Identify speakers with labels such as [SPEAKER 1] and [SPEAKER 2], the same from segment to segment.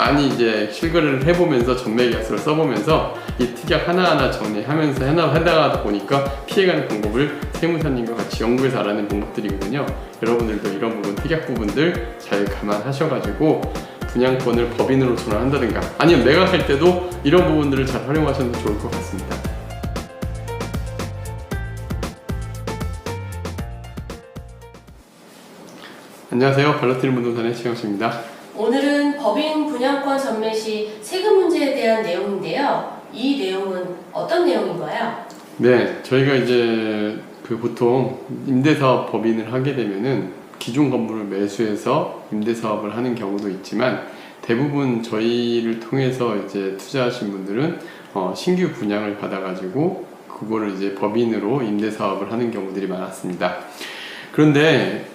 [SPEAKER 1] 많이 이제 실거래를 해보면서 전매 계약서를 써보면서 이 특약 하나하나 정리하면서 하다가 보니까 피해가는 방법을 세무사님과 같이 연구해서 알아낸 방법들이거든요. 여러분들도 이런 부분, 특약 부분들 잘 감안하셔가지고 분양권을 법인으로 전환한다든가 아니면 매각할 때도 이런 부분들을 잘 활용하셔도 좋을 것 같습니다. 안녕하세요. 발로티는 부동산의 최영수입니다.
[SPEAKER 2] 오늘은 법인 분양권 전매 시 세금 문제에 대한 내용인데요. 이 내용은 어떤 내용인가요?
[SPEAKER 1] 네, 저희가 이제 보통 임대사업 법인을 하게 되면은 기존 건물을 매수해서 임대사업을 하는 경우도 있지만 대부분 저희를 통해서 이제 투자하신 분들은 신규 분양을 받아가지고 그거를 이제 법인으로 임대사업을 하는 경우들이 많았습니다. 그런데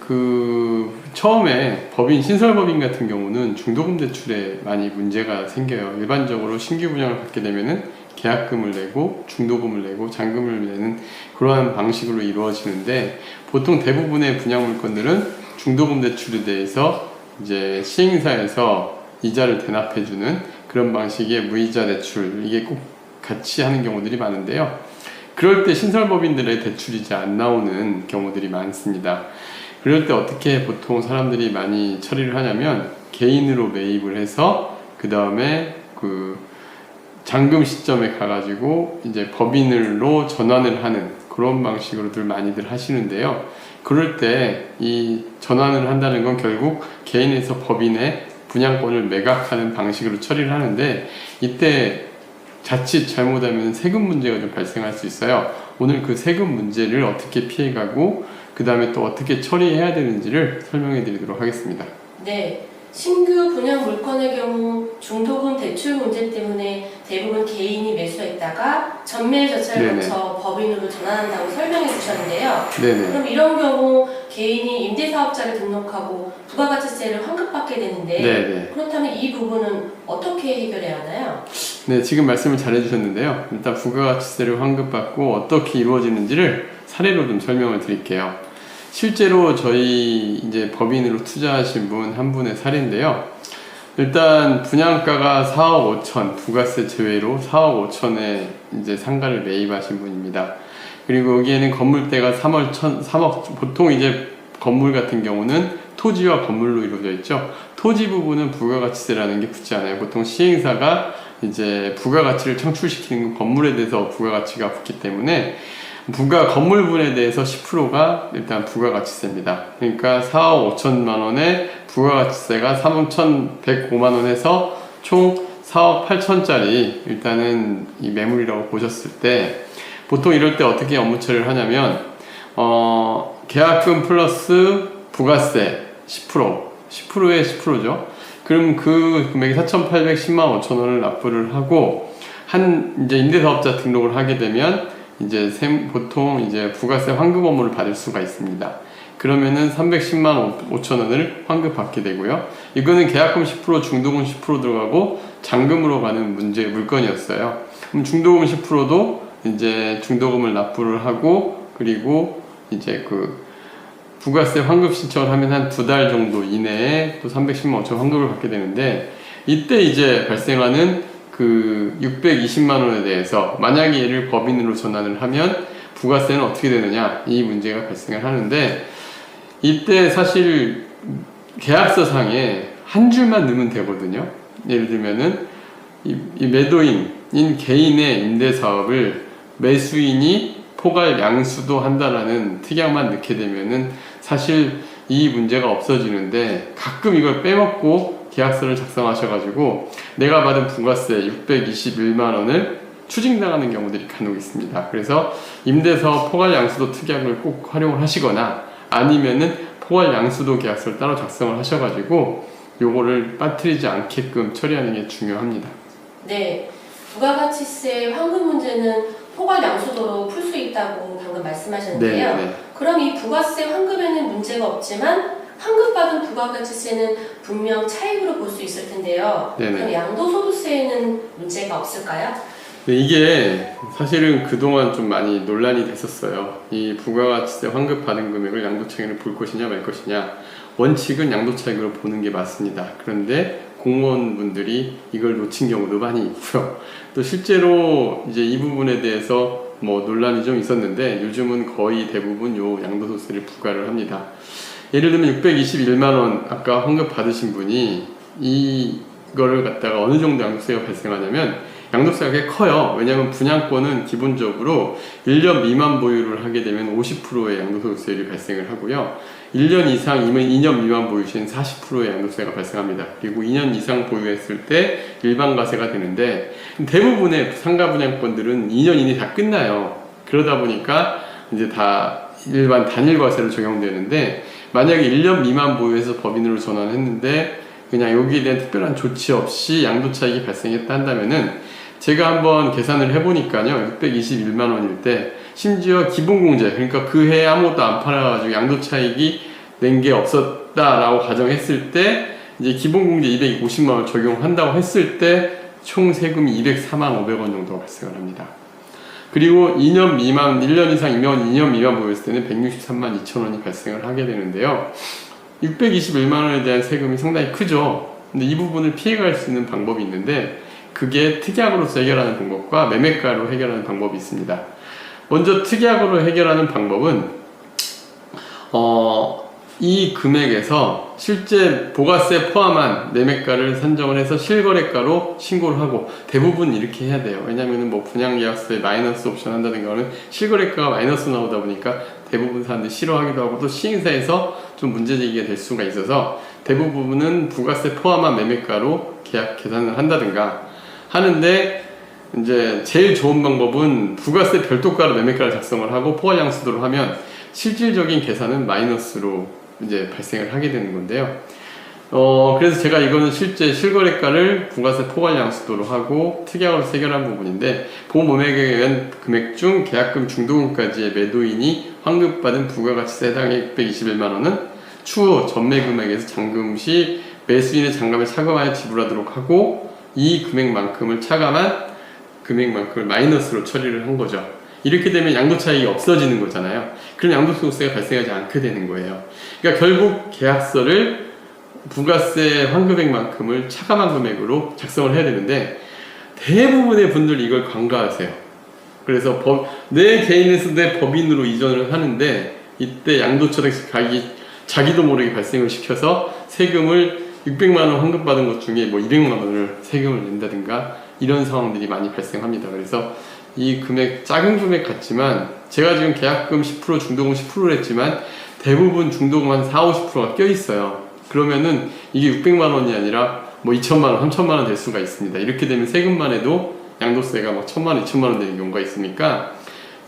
[SPEAKER 1] 처음에 신설법인 같은 경우는 중도금 대출에 많이 문제가 생겨요. 일반적으로 신규 분양을 받게 되면은 계약금을 내고 중도금을 내고 잔금을 내는 그러한 방식으로 이루어지는데 보통 대부분의 분양 물건들은 중도금 대출에 대해서 이제 시행사에서 이자를 대납해주는 그런 방식의 무이자 대출 이게 꼭 같이 하는 경우들이 많은데요. 그럴 때 신설법인들의 대출이 이제 안 나오는 경우들이 많습니다. 그럴 때 어떻게 보통 사람들이 많이 처리를 하냐면 개인으로 매입을 해서 그 다음에 잔금 시점에 가가지고 이제 법인으로 전환을 하는 그런 방식으로들 많이들 하시는데요. 그럴 때 이 전환을 한다는 건 결국 개인에서 법인의 분양권을 매각하는 방식으로 처리를 하는데 이때 자칫 잘못하면 세금 문제가 좀 발생할 수 있어요. 오늘 그 세금 문제를 어떻게 피해가고 그 다음에 또 어떻게 처리해야 되는지를 설명해 드리도록 하겠습니다.
[SPEAKER 2] 네, 신규 분양 물건의 경우 중도금 대출 문제 때문에 대부분 개인이 매수했다가 전매 절차를 거쳐 법인으로 전환한다고 설명해 주셨는데요.
[SPEAKER 1] 네네.
[SPEAKER 2] 그럼 이런 경우 개인이 임대사업자를 등록하고 부가가치세를 환급받게 되는데
[SPEAKER 1] 네네.
[SPEAKER 2] 그렇다면 이 부분은 어떻게 해결해야 하나요?
[SPEAKER 1] 네, 지금 말씀을 잘 해주셨는데요. 일단 부가가치세를 환급받고 어떻게 이루어지는지를 사례로 좀 설명을 드릴게요. 실제로 저희 이제 법인으로 투자하신 분 한 분의 사례인데요. 일단 분양가가 4억 5천, 부가세 제외로 4억 5천에 이제 상가를 매입하신 분입니다. 그리고 여기에는 건물대가 3억, 보통 이제 건물 같은 경우는 토지와 건물로 이루어져 있죠. 토지 부분은 부가가치세라는 게 붙지 않아요. 보통 시행사가 이제 부가가치를 창출시키는 건 건물에 대해서 부가가치가 붙기 때문에 건물분에 대해서 10%가 일단 부가가치세입니다. 그러니까 4억 5천만 원에 부가가치세가 3,105만 원에서 총 4억 8천짜리 일단은 이 매물이라고 보셨을 때 보통 이럴 때 어떻게 업무 처리를 하냐면 계약금 플러스 부가세 10%에 10%죠. 그럼 그 금액이 4,810만 5천 원을 납부를 하고 이제 임대사업자 등록을 하게 되면 이제 보통 이제 부가세 환급 업무를 받을 수가 있습니다. 그러면은 310만 5천 원을 환급받게 되고요. 이거는 계약금 10%, 중도금 10% 들어가고 잔금으로 가는 물건이었어요. 그럼 중도금 10%도 이제 중도금을 납부를 하고 그리고 이제 부가세 환급 신청을 하면 한 2달 정도 이내에 또 310만 5천 환급을 받게 되는데 이때 이제 발생하는 620만 원에 대해서 만약에 얘를 법인으로 전환을 하면 부가세는 어떻게 되느냐 이 문제가 발생을 하는데 이때 사실 계약서상에 한 줄만 넣으면 되거든요. 예를 들면은 이 매도인인 개인의 임대사업을 매수인이 포괄 양수도 한다라는 특약만 넣게 되면은 사실 이 문제가 없어지는데 가끔 이걸 빼먹고 계약서를 작성하셔가지고 내가 받은 부가세 621만 원을 추징당하는 경우들이 간혹 있습니다. 그래서 임대사업 포괄 양수도 특약을 꼭 활용을 하시거나 아니면은 포괄 양수도 계약서를 따로 작성을 하셔가지고 요거를 빠뜨리지 않게끔 처리하는 게 중요합니다.
[SPEAKER 2] 네, 부가가치세 환급 문제는 포괄 양수도로 풀 수 있다고 방금 말씀하셨는데요.
[SPEAKER 1] 네.
[SPEAKER 2] 그럼 이 부가세 환급에는 문제가 없지만 환급받은 부가가치세는 분명 차익으로 볼 수 있을 텐데요.
[SPEAKER 1] 네네.
[SPEAKER 2] 그럼 양도소득세에는 문제가 없을까요?
[SPEAKER 1] 네, 이게 사실은 그동안 좀 많이 논란이 됐었어요. 이 부가가치세 환급받은 금액을 양도차익으로 볼 것이냐 말 것이냐. 원칙은 양도차익으로 보는 게 맞습니다. 그런데 공무원분들이 이걸 놓친 경우도 많이 있고요. 또 실제로 이제 이 부분에 대해서 뭐 논란이 좀 있었는데 요즘은 거의 대부분 요 양도소득세를 부과를 합니다. 예를 들면 621만 원 아까 환급 받으신 분이 이거를 갖다가 어느 정도 양도세가 발생하냐면 양도세가 꽤 커요. 왜냐하면 분양권은 기본적으로 1년 미만 보유를 하게 되면 50%의 양도소득세율이 발생을 하고요. 1년 이상이면 2년 미만 보유 시에는 40%의 양도세가 발생합니다. 그리고 2년 이상 보유했을 때 일반 과세가 되는데 대부분의 상가 분양권들은 2년 이내 다 끝나요. 그러다 보니까 이제 다 일반 단일 과세로 적용되는데 만약에 1년 미만 보유해서 법인으로 전환했는데 그냥 여기에 대한 특별한 조치 없이 양도 차익이 발생했다 한다면은 제가 한번 계산을 해보니까요 621만 원일 때 심지어 기본공제 그러니까 그 해에 아무것도 안 팔아가지고 양도 차익이 낸 게 없었다라고 가정했을 때 이제 기본공제 250만 원 적용한다고 했을 때 총 세금이 204만 500원 정도가 발생을 합니다. 그리고 2년 미만 1년 이상 2년 미만 보였을 때는 163만 2천 원이 발생을 하게 되는데요 621만 원에 대한 세금이 상당히 크죠. 근데 이 부분을 피해갈 수 있는 방법이 있는데 그게 특약으로서 해결하는 방법과 매매가로 해결하는 방법이 있습니다. 먼저 특약으로 해결하는 방법은 이 금액에서 실제 부가세 포함한 매매가를 산정을 해서 실거래가로 신고를 하고 대부분 이렇게 해야 돼요. 왜냐하면 뭐 분양계약서에 마이너스 옵션 한다든가 하면 실거래가가 마이너스 나오다 보니까 대부분 사람들이 싫어하기도 하고 또 시행사에서 좀 문제제기가 될 수가 있어서 대부분은 부가세 포함한 매매가로 계약 계산을 한다든가 하는데 이제 제일 좋은 방법은 부가세 별도가로 매매가를 작성을 하고 포괄양수도로 하면 실질적인 계산은 마이너스로 이제 발생을 하게 되는 건데요. 그래서 제가 이거는 실제 실거래가를 부가세 포괄양수도로 하고 특약으로 해결한 부분인데 보험금액에 의한 금액 중 계약금 중도금까지의 매도인이 환급받은 부가가치세 해당의 621만 원은 추후 전매금액에서 잔금 시 매수인의 잔금을 차감하여 지불하도록 하고 이 금액만큼을 차감한 금액만큼을 마이너스로 처리를 한 거죠. 이렇게 되면 양도차익이 없어지는 거잖아요. 그럼 양도소득세가 발생하지 않게 되는 거예요. 그러니까 결국 계약서를 부가세 환급액만큼을 차감한 금액으로 작성을 해야 되는데 대부분의 분들이 이걸 간과하세요. 그래서 내 개인에서 내 법인으로 이전을 하는데 이때 양도소득세 자기도 모르게 발생을 시켜서 세금을 600만 원 환급받은 것 중에 뭐 200만 원을 세금을 낸다든가 이런 상황들이 많이 발생합니다. 그래서 이 금액 작은 금액 같지만 제가 지금 계약금 10% 중도금 10%를 했지만 대부분 중도금 한 4~50%가 껴있어요. 그러면은 이게 600만 원이 아니라 뭐 2천만 원, 3천만 원 될 수가 있습니다. 이렇게 되면 세금만 해도 양도세가 막 1,000만 원, 2천만 원 되는 경우가 있으니까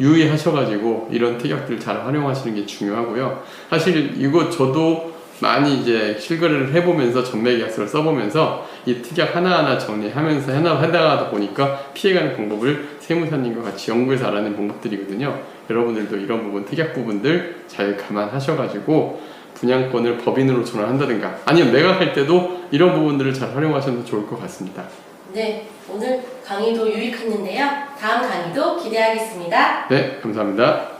[SPEAKER 1] 유의하셔가지고 이런 특약들 잘 활용하시는 게 중요하고요. 사실 이거 저도 많이 이제 실거래를 해보면서 전매계약서를 써보면서 이 특약 하나하나 정리하면서 하다 보니까 피해가는 방법을 세무사님과 같이 연구해서 알아낸 방법들이거든요. 여러분들도 이런 부분, 특약 부분들 잘 감안하셔가지고 분양권을 법인으로 전환한다든가 아니면 매각할 때도 이런 부분들을 잘 활용하셔도 좋을 것 같습니다.
[SPEAKER 2] 네, 오늘 강의도 유익했는데요. 다음 강의도 기대하겠습니다.
[SPEAKER 1] 네, 감사합니다.